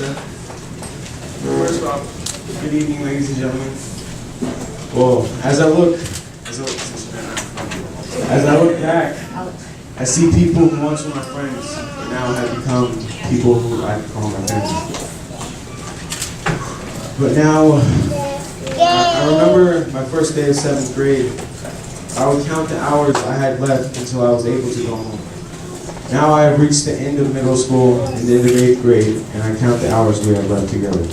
sir. First off, good evening, ladies and gentlemen. Well, as I look back, I see people who once were my friends, but now have become people who I call my family. But now, I remember my first day of 7th grade. I would count the hours I had left until I was able to go home. Now I have reached the end of middle school and the end of 8th grade, and I count the hours we have left together.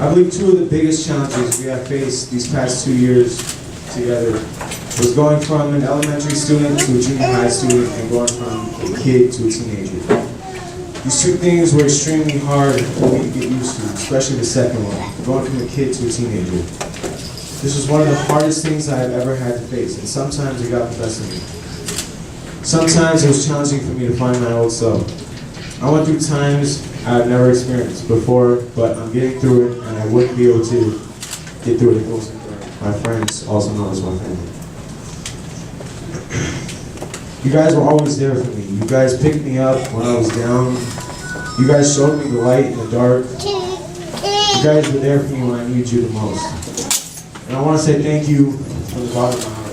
I believe two of the biggest challenges we have faced these past 2 years together was going from an elementary student to a junior high student and going from a kid to a teenager. These two things were extremely hard for me to get used to, especially the second one, going from a kid to a teenager. This was one of the hardest things I have ever had to face, and sometimes it got the best of me. Sometimes it was challenging for me to find my old self. I went through times I've never experienced before, but I'm getting through it, and I wouldn't be able to get through it if it wasn't for my friends, also known as my family. You guys were always there for me. You guys picked me up when I was down. You guys showed me the light in the dark. You guys were there for me when I needed you the most. And I want to say thank you from the bottom of my heart.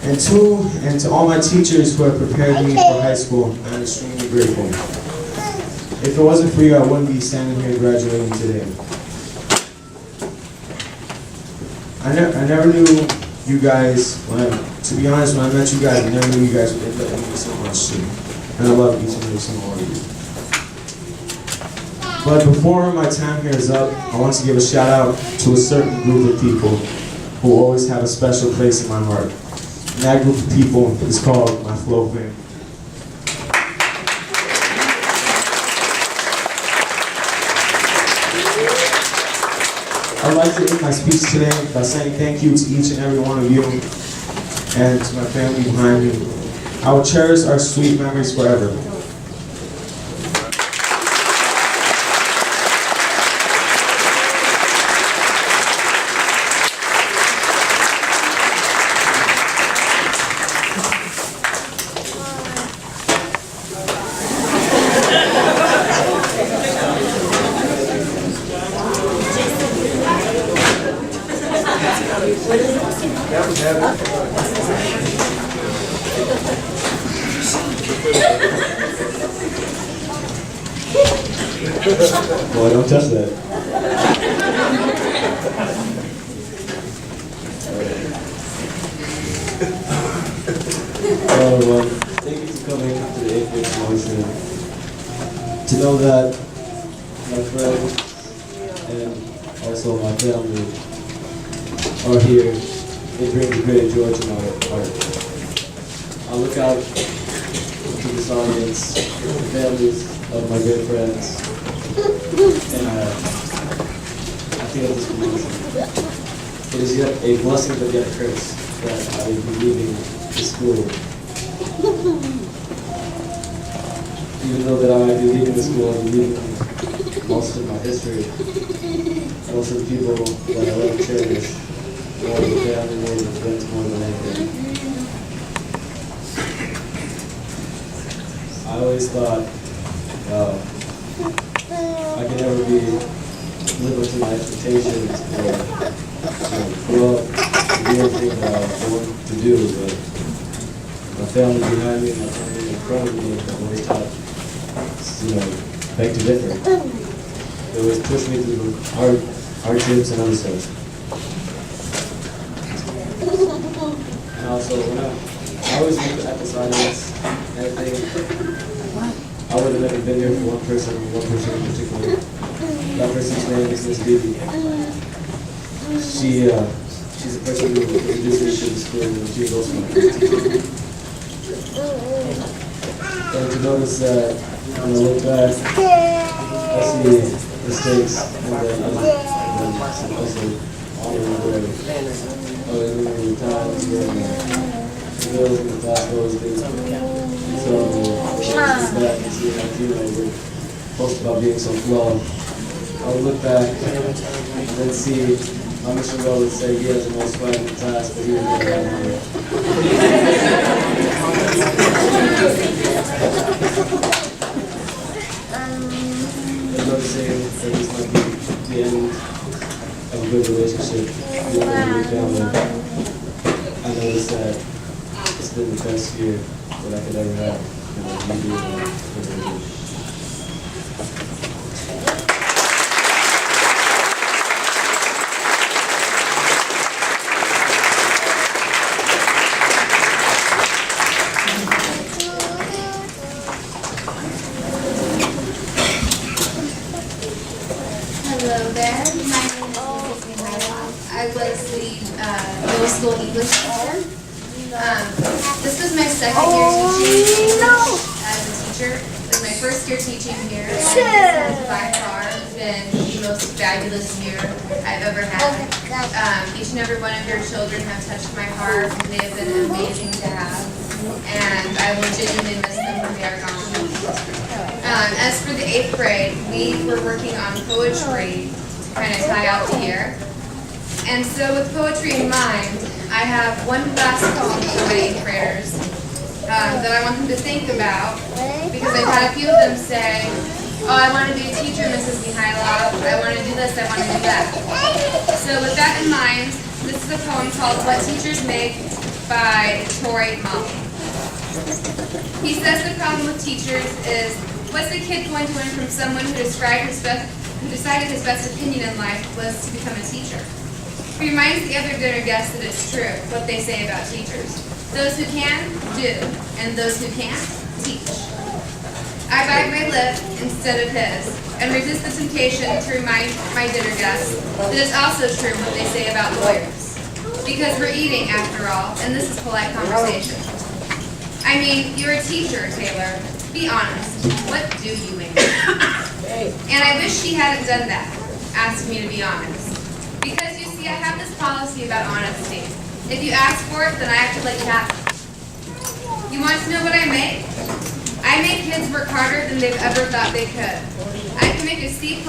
And to all my teachers who have prepared me for high school, I'm extremely grateful. If it wasn't for you, I wouldn't be standing here graduating today. I never knew you guys, to be honest, when I met you guys, I never knew you guys would end up meaning so much to me. And I love each and every single one of you. But before my time here is up, I want to give a shout out to a certain group of people who always have a special place in my heart. And that group of people is called my Flow family. I'd like to end my speech today by saying thank you to each and every one of you and to my family behind me. I will cherish our sweet memories forever. Boy, don't touch that. Hello everyone. Thank you for coming to the 8th grade promotion. To know that my friends and also my family are here, it brings great joy to my heart. I look out to this audience, the families of my good friends, and I feel this promotion. It is yet a blessing but yet a curse that I will be leaving the school. Even though that I might be leaving the school, I'll be leaving most of my history, most of the people that I love and cherish, more than the family, more than friends, more than anything. I always thought, I could never live up to my expectations or grow up to do everything that I want to do, but my family behind me and my family in front of me have always taught, beg to differ. They always push me through hardships and other stuff. And also, when I always look at this audience and everything, I would have never been here for one person in particular. That person's name is Miss Bibi. She's the person who introduced me to the school when she was also my teacher. And to notice that when I look back, I see mistakes and then also honoring where I was doing the times when the girls in the class those things. So that and see how we're post about being so flawed. I would look back and then see how Mr. Rowe would say he has the most fun in the class, but he was never that I'd love to say that this might be the end of a good relationship with your family. I noticed that it's been the best year that I could ever have. You do it. Hello there, my name is Vista. I was the middle school English teacher. This was my second year teaching English as a teacher. It was my first year teaching here. And this has by far been the most fabulous year I've ever had. Each and every one of your children have touched my heart. They have been amazing to have. And I will genuinely miss them when they are gone. As for the 8th grade, we were working on poetry to kind of tie out the year. And so with poetry in mind, I have one last poem for my 8th graders that I want them to think about, because I've had a few of them say, oh, I want to be a teacher, Mrs. Mihailov. I want to do this, I want to do that. So with that in mind, this is a poem called What Teachers Make by Tori Molly. He says the problem with teachers is, what's the kid going to learn from someone who decided his best opinion in life was to become a teacher? He reminds the other dinner guests that it's true, what they say about teachers. Those who can, do, and those who can't, teach. I bite my lip instead of his, and resist the temptation to remind my dinner guests that it's also true what they say about lawyers. Because we're eating, after all, and this is polite conversation. I mean, you're a teacher, Taylor. Be honest. What do you make? And I wish she hadn't done that, asked me to be honest. Because you see, I have this policy about honesty. If you ask for it, then I have to let you have it. You want to know what I make? I make kids work harder than they've ever thought they could. I can make a C+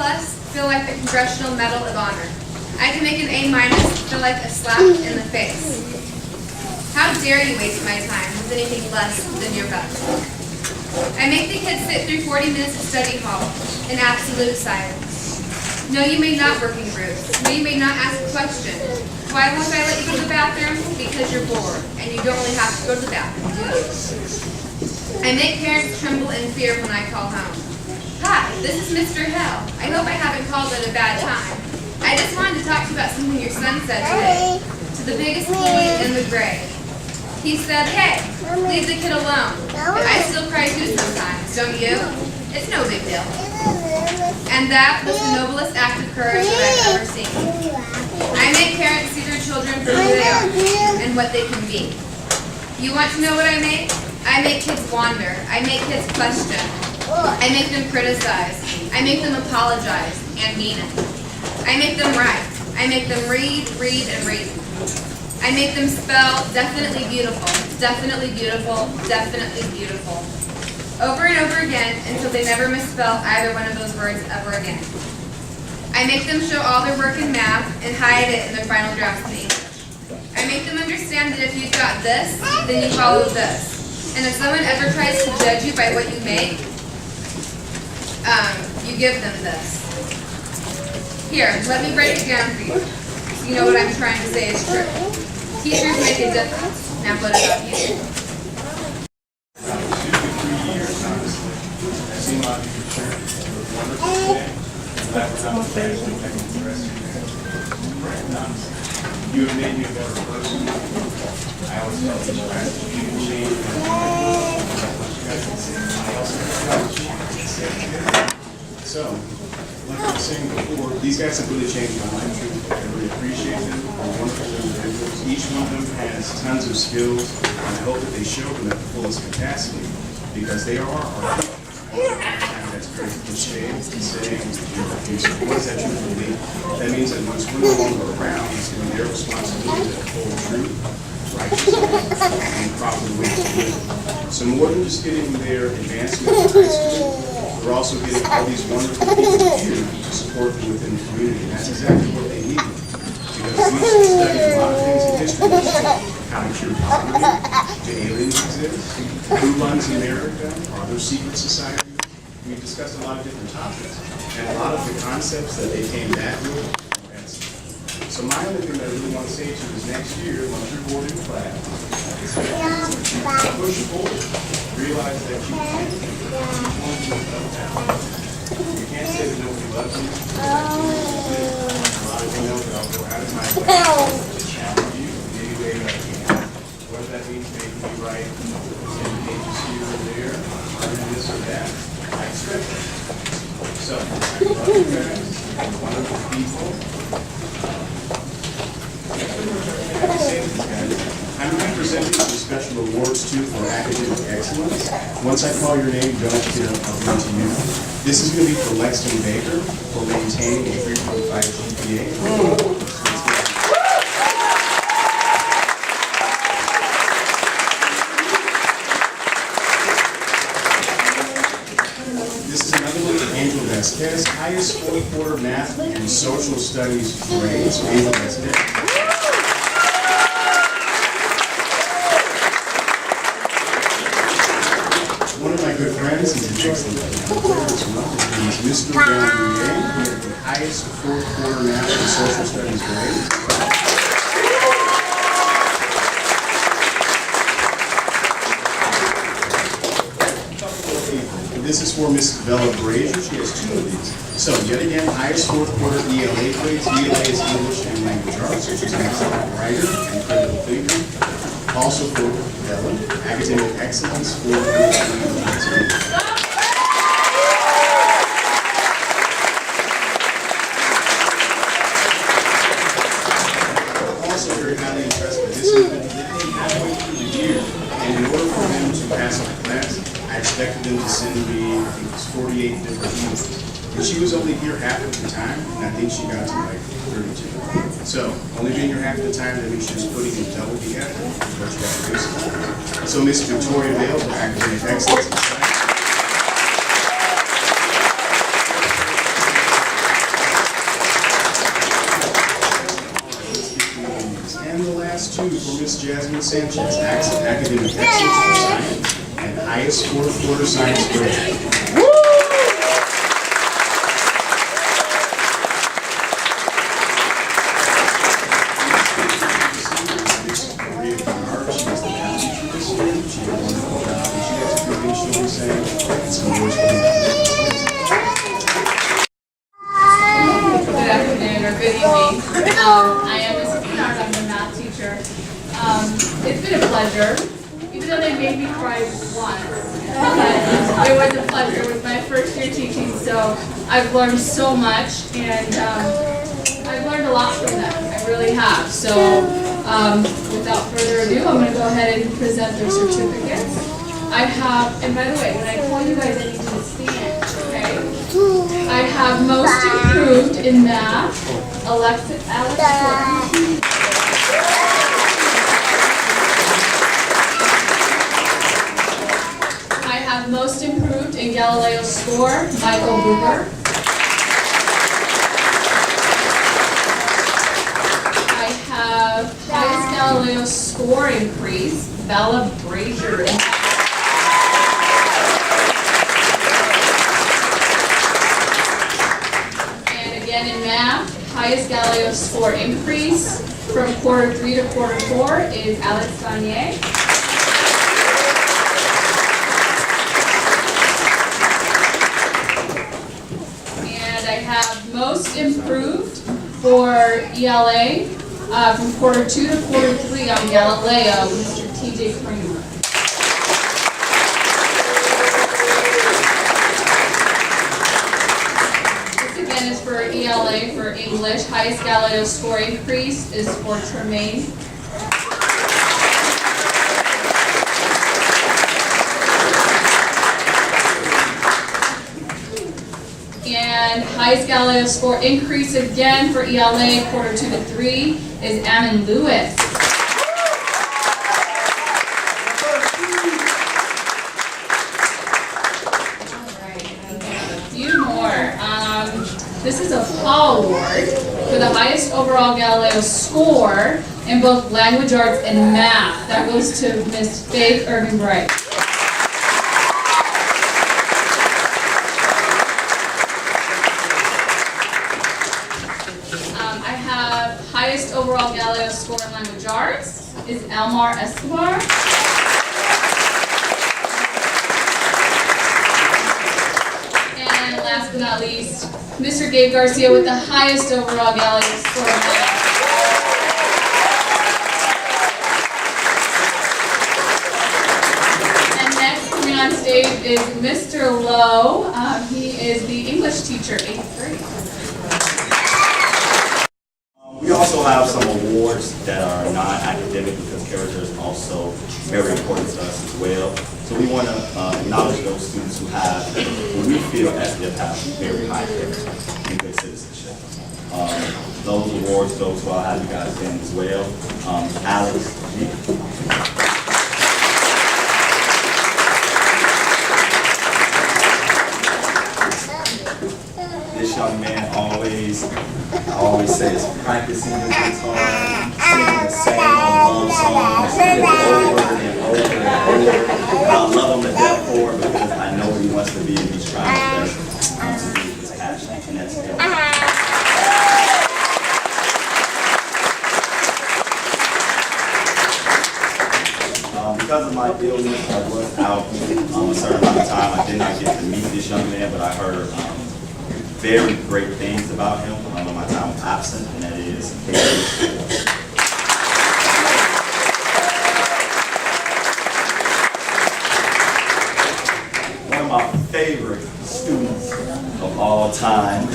feel like the Congressional Medal of Honor. I can make an A- feel like a slap in the face. How dare you waste my time with anything less than your best? I make the kids sit through 40 minutes of study hall in absolute silence. No, you may not work in groups. No, you may not ask a question. Why won't I let you go to the bathroom? Because you're bored, and you don't really have to go to the bathroom, do you? I make parents tremble in fear when I call home. Hi, this is Mr. Hell. I hope I haven't called at a bad time. I just wanted to talk to you about something your son said today, to the biggest bully in the grade. He said, hey, leave the kid alone. I still cry too sometimes, don't you? It's no big deal. And that was the noblest act of courage that I've ever seen. I make parents see their children for who they are and what they can be. You want to know what I make? I make kids wander. I make kids question. I make them criticize. I make them apologize and mean it. I make them write. I make them read, and read. I make them spell definitely beautiful, definitely beautiful, definitely beautiful, over and over again until they never misspell either one of those words ever again. I make them show all their work in math and hide it in their final drafts in English. I make them understand that if you've got this, then you follow this. And if someone ever tries to judge you by what you make, you give them this. Here, let me break it down for you, so you know what I'm trying to say is true. Teachers make a difference. Now what about you? You have made me a better person. I always tell people that you can change so, like I was saying before, these guys have really changed my life. I really appreciate them. They're wonderful individuals. Each one of them has tons of skills, and I hope that they show them at the fullest capacity, because they are our people. That's very cliche to say. What does that truly mean? That means that once we're no longer around, it's going to be their responsibility to uphold truth, righteousness, and proper way to live. So more than just getting their advancement in high school, we're also getting all these wonderful people here to support them within the community. And that's exactly what they need. Because we've studied a lot of things in history, how to cure poverty, do aliens exist, who runs America, are there secret societies? We discussed a lot of different topics, and a lot of the concepts that they came back with were excellent. So my only thing that I really want to say to you is next year, once you're bored in class, push forward. Realize that you can't teach one yourself down. You can't say that nobody loves you. A lot of you know that I'll go out of my way to challenge you in any way that I can. Whether that means making you write 10 pages here or there, or this or that, I expect it. So, I love you guys. You're wonderful people. I'm going to be presenting some special awards too for academic excellence. Once I call your name, don't get up, I'll bring to you. This is going to be for Lexton Baker for maintaining a 3.5 GPA. This is another one for Angel Vasquez, highest fourth quarter math and social studies grades. Angel Vasquez. One of my good friends, he's an excellent player as well. His name is Mr. Bellevue. He had the highest fourth quarter math and social studies grades. This is for Mrs. Bella Brazier. She has two of these. So, yet again, highest fourth quarter ELA grades. ELA is English and Language Arts. She's an excellent writer and critical thinker. Also for Bella, academic excellence for also very highly impressed with this. Has been living halfway through the year, and in order for them to pass my class, I expected them to send me, I think it was 48 different emails. And she was only here half of the time, and I think she got to like 32. So, only being here half of the time, that means she was putting in double the effort, but you got to do something. So, Miss Victoria Bale for academic excellence. And the last two for Miss Jasmine Sanchez, academic excellence for science, and highest fourth quarter science grade. Good afternoon or good evening. I am Mrs. Kennard. I'm the math teacher. It's been a pleasure, even though they made me cry once. But it was a pleasure. It was my first year teaching, so I've learned so much, and I've learned a lot from them. I really have. So without further ado, I'm going to go ahead and present their certificates. I have, and by the way, when I call you guys, I need you to stand, okay? I have most improved in math, Alex Gordon. I have most improved in Galileo score, Michael Buber. I have highest Galileo score increase, Bella Brazier. And in math, highest Galileo score increase from quarter 3 to quarter 4 is Alex Gagne. And I have most improved for ELA from quarter 2 to quarter 3 on Galileo, Mr. TJ Kramer. Is for ELA for English. Highest Galileo score increase is for Tremaine. And highest Galileo score increase again for ELA quarter 2 to 3 is Ammon Lewis. This is a Paul Award for the highest overall Galileo score in both language arts and math. That goes to Miss Faith Irving Bright. I have highest overall Galileo score in language arts is Elmar Escobar. And last but not least, Mr. Gabe Garcia with the highest overall Galileo score in math. And next coming on stage is Mr. Lowe. He is the English teacher, 8th grade. We also have some awards that are non-academic because character is also very important to us as well. So we want to acknowledge those students who have, who we feel as if have very high character and good citizenship. Those awards go to, I'll have you guys in as well. Alex G. This young man I always say is practicing his guitar, singing the same old love songs over and over and over. I love him to death for it because I know what he wants to be and he's trying his best to be his passion, and that's it. Because of my illness, I was out a certain amount of time. I did not get to meet this young man, but I heard very great things about him when my time was absent, and that is one of my favorite students of all time.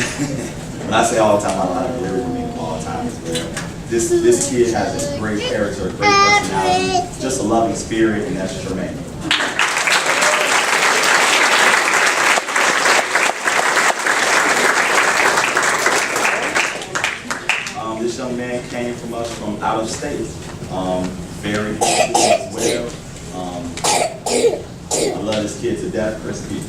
When I say all time, I literally mean all time as well. This kid has a great character, a great personality, just a loving spirit, and that's Tremaine. This young man came from us from out of state, very popular as well. I love this kid to death, Chris Beach.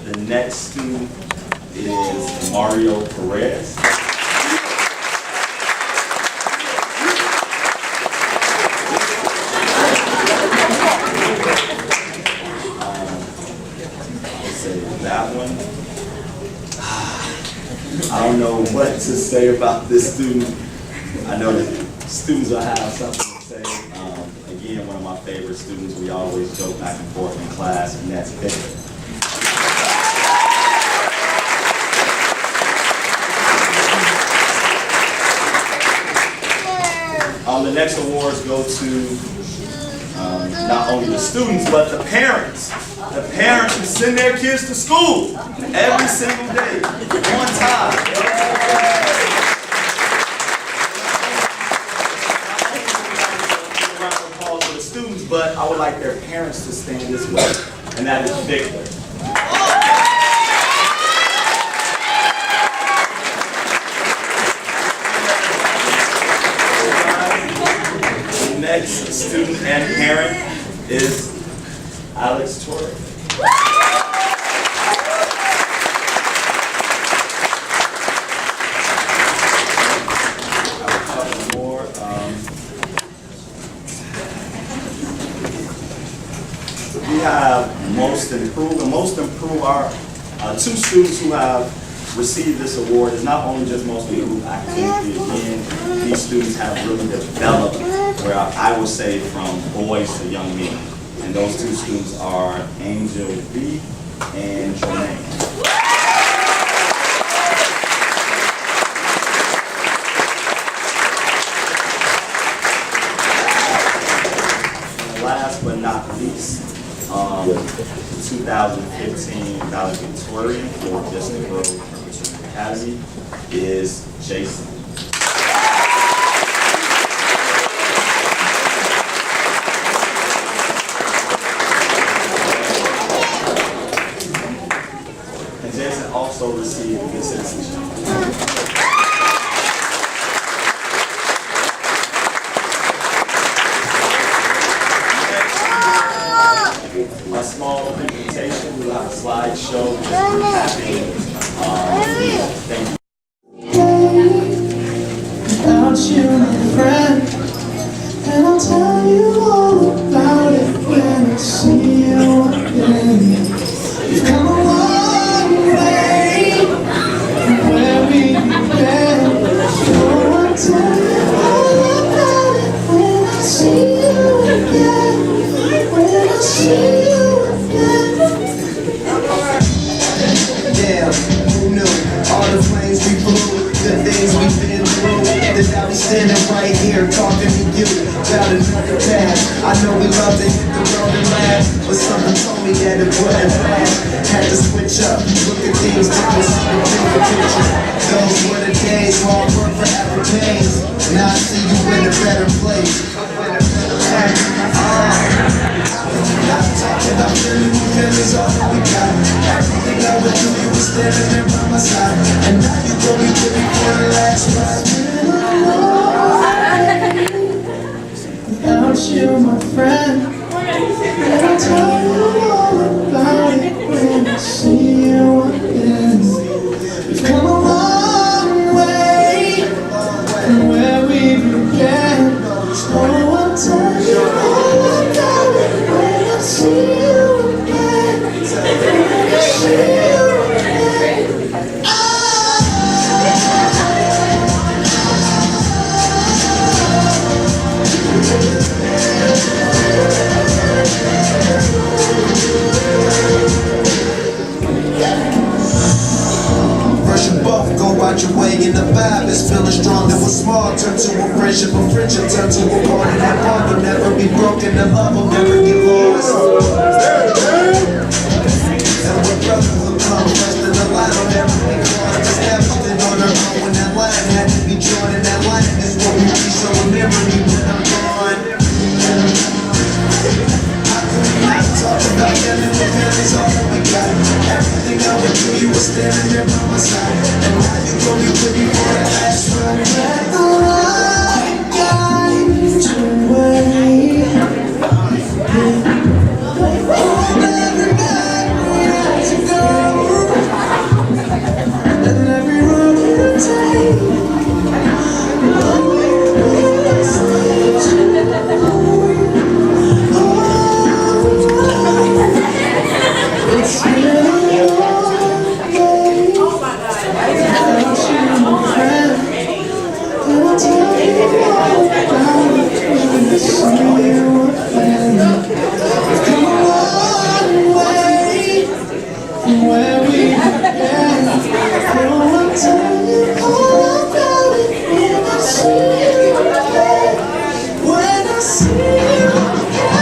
The next student is Mario Perez. That one, I don't know what to say about this student. I know that students will have something to say. Again, one of my favorite students. We always joke back and forth in class, and that's Victor. The next awards go to not only the students, but the parents. The parents who send their kids to school every single day, on time. Round of applause for the students, but I would like their parents to stand this way, and that is Victor. The next student and parent is Alex Torrey. A couple more. We have most improved. And most improved are two students who have received this award. It's not only just most improved academically. Again, these students have really developed, where I would say, from boys to young men. And those two students are Angel B and Jermaine. And last but not least, 2015 valedictorian for Vista Grove Preparatory Academy is Jason. Also received good citizenship. Next a small presentation. We'll have a slideshow. Thank you. Without you, my friend, and I'll tell you all about it when I see you again. You've come a long way from where we began. So I'll tell you all about it when I see you again. When I see you again. Yeah, who knew? All the flames we blew, the things we've been through. That I'll be standing right here talking to you about another path. I know we love to hit the road and laugh, but something told me that it wouldn't last. Had to switch up, look at things different, see the bigger picture. Those were the days, hard work forever pays. Now I see you in a better place. Not talking about feelings, all that we got. Everything I went through, you were standing there by my side. And now you gon' be with me for the last ride. Without you, my friend, and I'll tell you all about it when I see you again. We've come a long way from where we began. So I'll tell you all about it when I see you again. When I see you again. Rush and buff, go out your way in the vibe is feeling strong. That was small, turn to a friendship turn to a bond. And that bond will never be broken, the love will never get lost. And when brotherhood comes first, then the line will never be crossed. Established it on our own when that line had to be drawn. And that line is what we reach, so remember me when I'm gone. Not talking about family, when family's all that we got. Everything I went through, you were standing there by my side. And now you gon' be with me for the last ride. Let the light guide the way. On every night we have to go, and every road you take. It's been a long day without you, my friend, and I'll tell you all about it when I see you again. We've come a long way from where we began. So I'll tell you all about it when I see you again. When I see you again.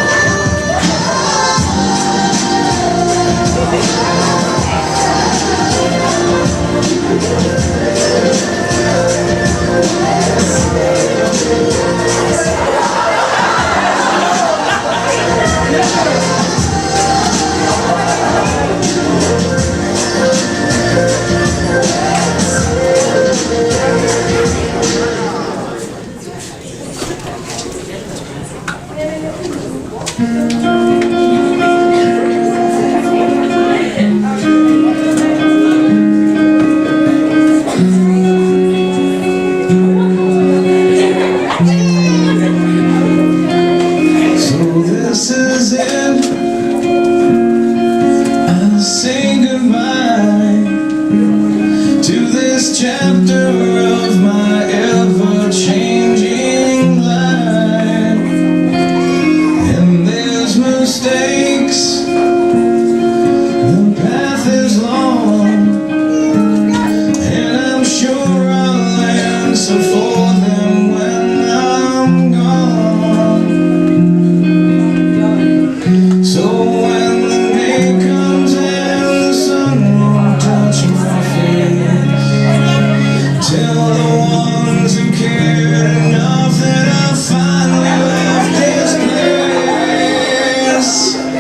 Yes.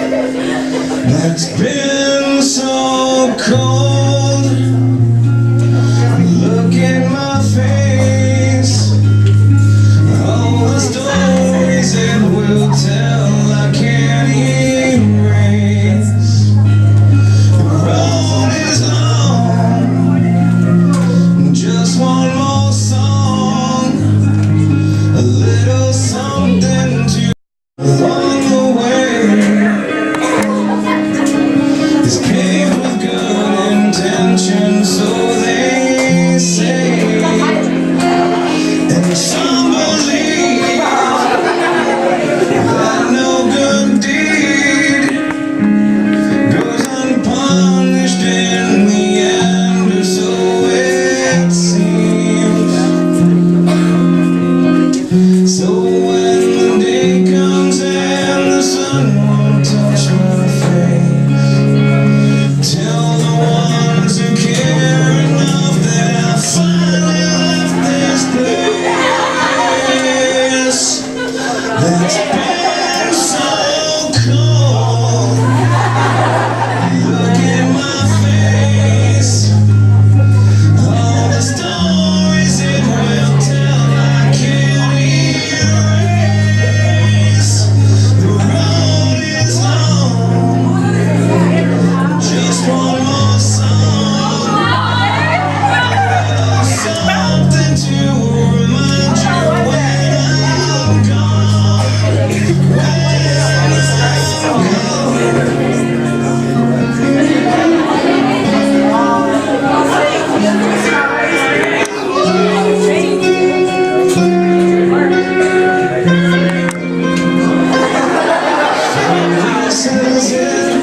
settles in,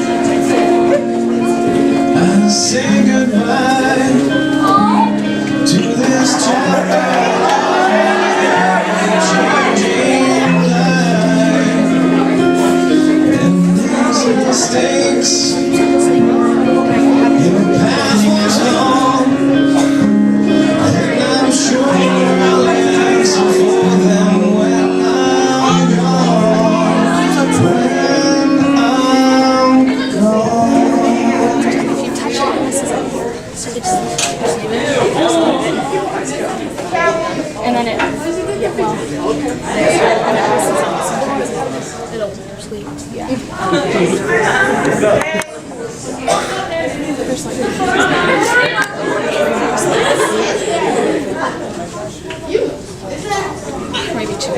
I say goodbye to this chapter of changing life. And these mistakes, your path was long, and I'm sure I'll answer for them when I'm gone. When I'm gone. If you touch it, this is up here. So they just leave it. And then it, yeah, well, and it'll sleep. Yeah. There's like maybe two.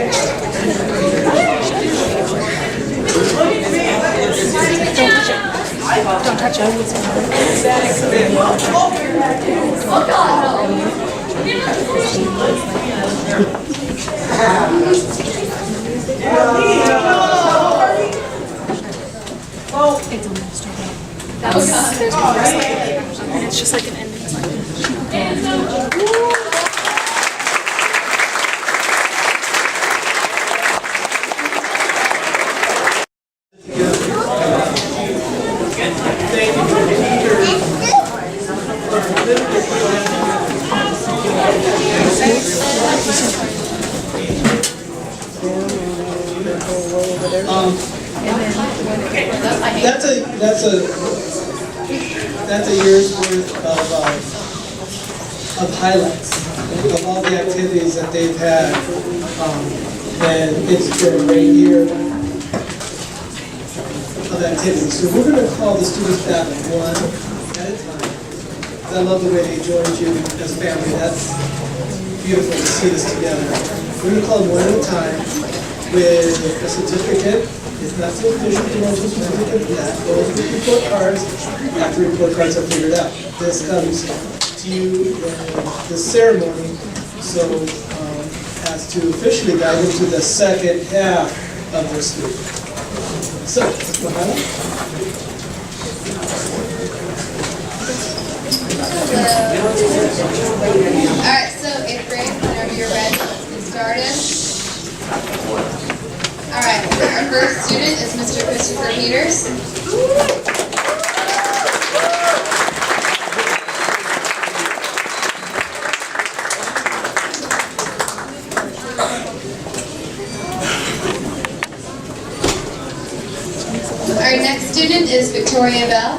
Don't touch it. It's almost starting. There's one more slide, and it's just like an ending slide. That's a year's worth of highlights of all the activities that they've had, and it's been a great year of activities. So we're going to call the students back one at a time. I love the way they joined you as family. That's beautiful to see this together. We're going to call them one at a time with a certificate. It's not so official promotion certificate yet. Those are the report cards after report cards are figured out. This comes to you in the ceremony, so as to officially guide them to the second half of their school. So, let's go ahead. Alright, so 8th grade, whenever you're ready, let's get started. Alright, our first student is Mr. Christopher Peters. Our next student is Victoria Bell.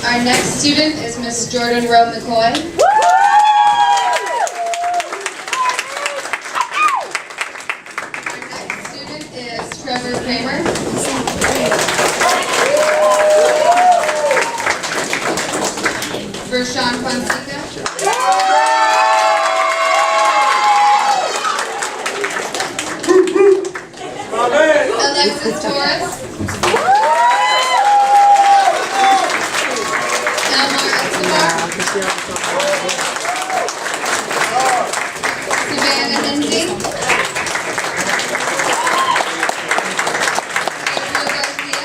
Our next student is Miss Jordan Rowe McCoy. Our next student is Trevor Kramer. Vershawn Fonseca. Alexis Torres. Savannah Lindsay. Gabriel Garcia.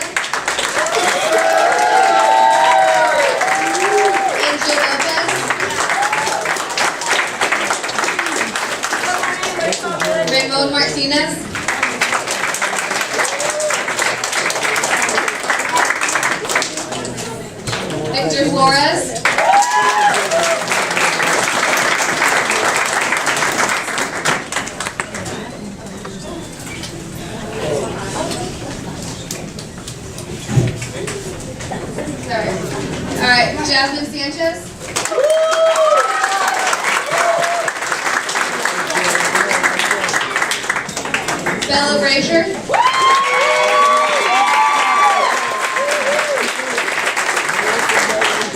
Angel Lopez. Raymond Martinez. Victor Flores. Sorry. All right, Jasmine Sanchez. Bella Brazier.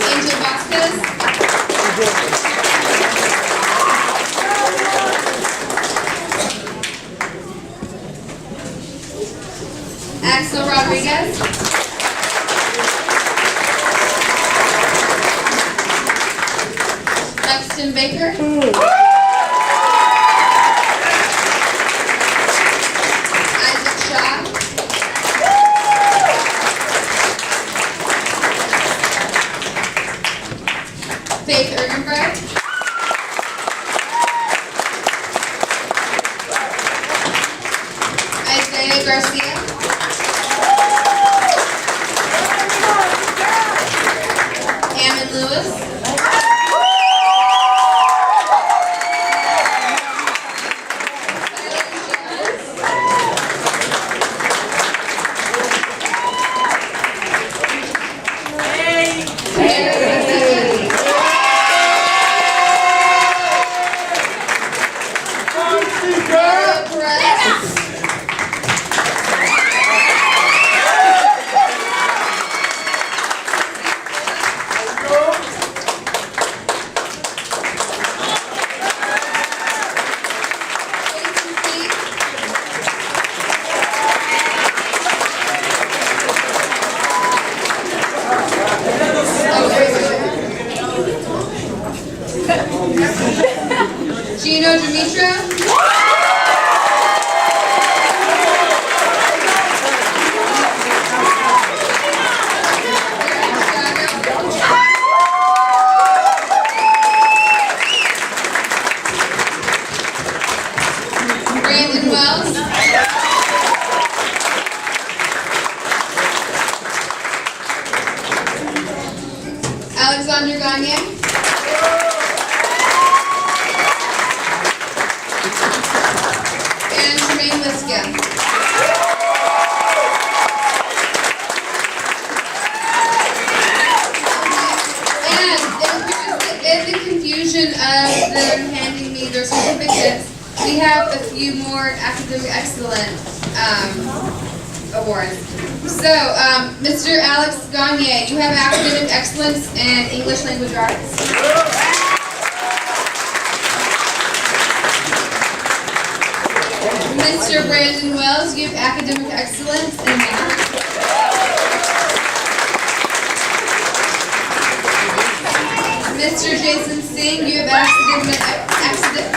Angel Vasquez. Axel Rodriguez. Lex Preston Baker. Isaac Shaw. Faith Ergenbright. Isaiah Garcia. Ammon Lewis. Gino Demetrio. Brandon Wells. Alexander Gagne. And Jermaine Liska. And in the confusion of them handing me their certificates, we have a few more academic excellence awards. So, Mr. Alex Gagne, you have academic excellence in English language arts. Mr. Brandon Wells, you have academic excellence in math. Mr. Jason Singh, you have academic excellence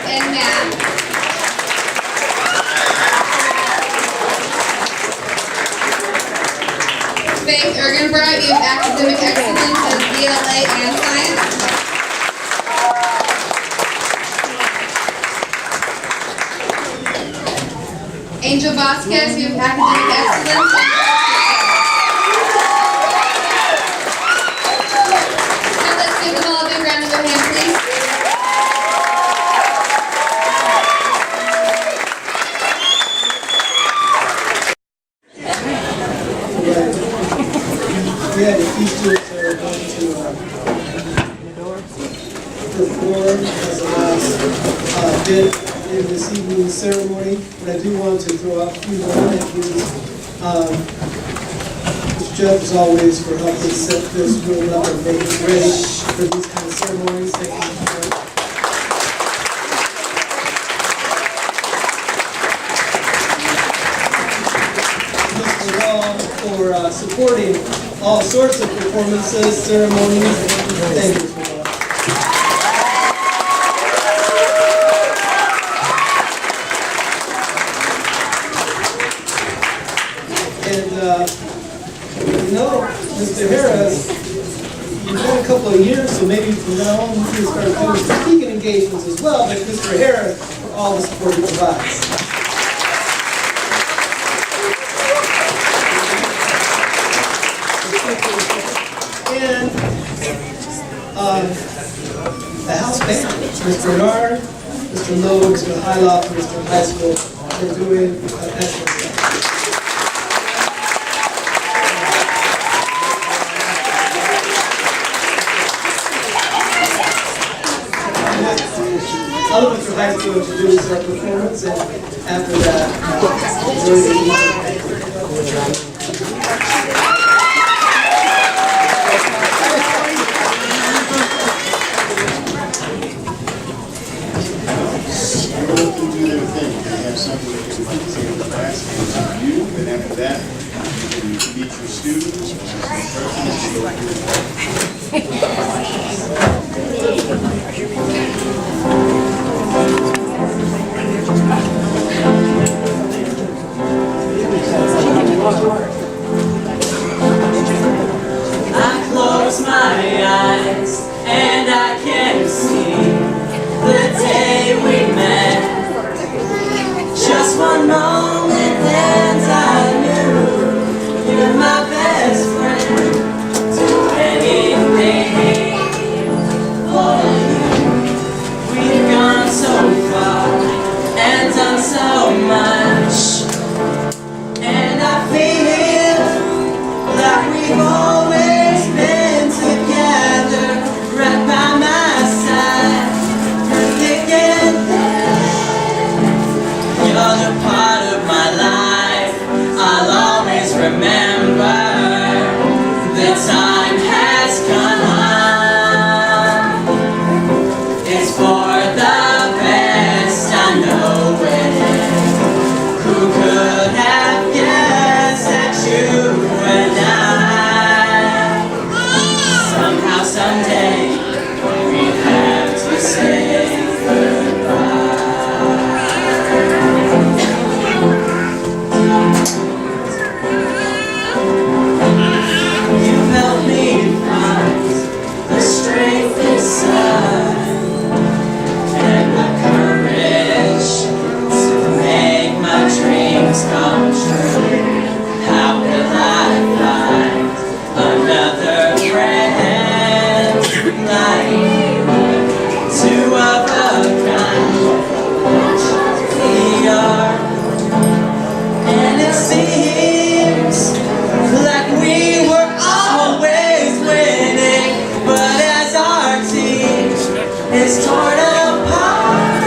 in math. Faith Ergenbright, you have academic excellence in ELA and science. Angel Vasquez, you have academic excellence. So let's give them all a big round of applause, please. Yeah, the key students are going to perform as the last bit in this evening's ceremony. But I do want to throw out a few more thank yous. Mr. Jeff, as always, for helping set this room up and make it ready for these kind of ceremonies. Thank you. Mr. Law for supporting all sorts of performances, ceremonies. Thank you, Mr. Law. And, Mr. Harris, you've been a couple of years, so maybe from now on you can start doing speaking engagements as well, but Mr. Harris for all the support he provides. And the house band, Mr. Bernard, Mr. Lowe, Mr. Hylock, Mr. High School, they're doing an excellent job. Elementary High School introduce our performance, and after that, enjoy the evening. Something that you might say in the class and you, and after that, you can meet your students, is torn apart.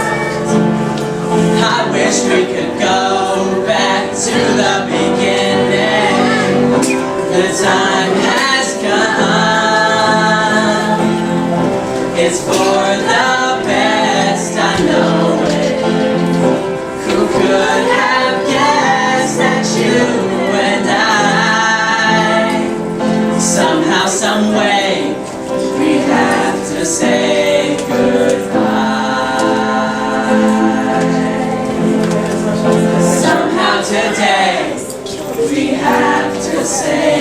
I wish we could go back to the beginning. The time has come. It's for the best, I know it. Who could have guessed that you and I, somehow, some way, we have to say goodbye. Somehow today, we have to say